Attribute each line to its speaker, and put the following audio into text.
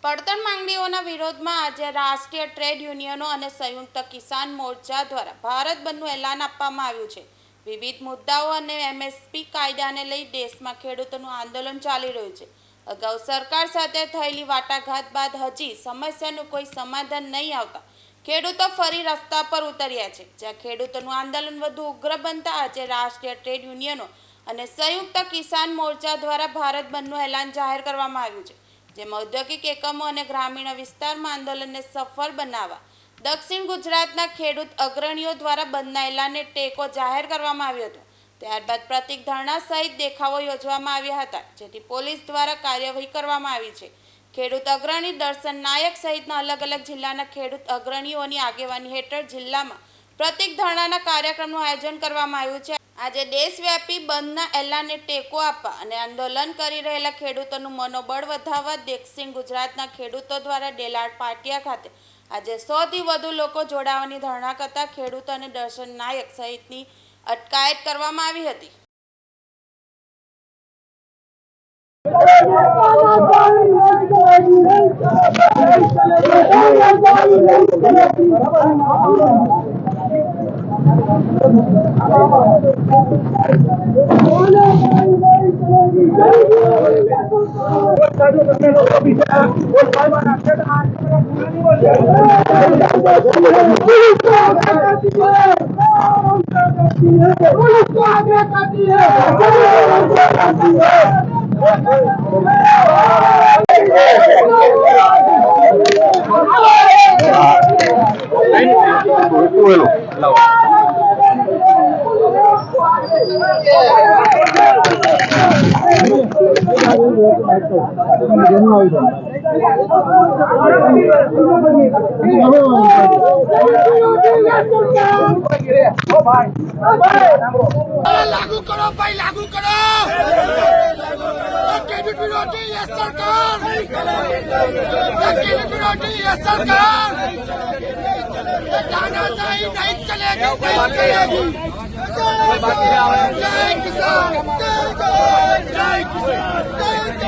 Speaker 1: પડતર માંગણીઓના વિરોધમાં આજે રાષ્ટ્રીય ટ્રેડ યુનિયનો અને સંયુક્ત કિસાન મોરચા દ્વારા ભારત બંધનું એલાન આપવામાં આવ્યું છે। વિવિધ મુદ્દાઓ અને એમએસપી કાયદાને લઈ દેશમાં ખેડૂતોનું આંદોલન ચાલી રહ્યું છે। અગાઉ સરકાર સાથે થયેલી વાટાઘાટ બાદ હજી સમસ્યાનું કોઈ સમાધાન નહીં આવતા ખેડૂતો ફરી રસ્તા પર ઉતર્યા છે। જ્યાં ખેડૂતોનું આંદોલન વધુ ઉગ્ર બનતા આજે રાષ્ટ્રીય ટ્રેડ યુનિયનો અને સંયુક્ત કિસાન મોરચા દ્વારા ભારત બંધનું એલાન જાહેર કરવામાં આવ્યું છે। જેમાં ઔદ્યોગિક એકમો અને ગ્રામીણ વિસ્તારમાં આંદોલનને સફળ બનાવવા દક્ષિણ ગુજરાતના ખેડૂત અગ્રણીઓ દ્વારા બંધના એલાનને ટેકો જાહેર કરવામાં આવ્યો હતો। ત્યારબાદ પ્રતિક ધરણા સહિત દેખાવો યોજવામાં આવ્યા હતા, જેથી પોલીસ દ્વારા કાર્યવાહી કરવામાં આવી છે। ખેડૂત અગ્રણી દર્શન નાયક સહિતના અલગ અલગ જિલ્લાના ખેડૂત અગ્રણીઓની આગેવાની હેઠળ જિલ્લામાં પ્રતિક ધરણાના કાર્યક્રમનું આયોજન કરવામાં આવ્યું છે। આજે દેશવ્યાપી બંધના એલાનને ટેકો આપવા અને આંદોલન કરી રહેલા ખેડૂતોનું મનોબળ વધારવા દક્ષિણ ગુજરાતના ખેડૂતો દ્વારા ડેલાડ પાટિયા ખાતે આજે 100થી વધુ લોકો જોડાવાની ધરણા કરતા ખેડૂતો અને દર્શન નાયક સહિતની અટકાયત કરવામાં આવી હતી।
Speaker 2: लागू करो भाई, लागू करो खेडूत विरोधी ये सरकार, खेडूत विरोधी ये सरकार तानाशाही नहीं चलेगी, नहीं चलेगी। जय किसान, जय किसान।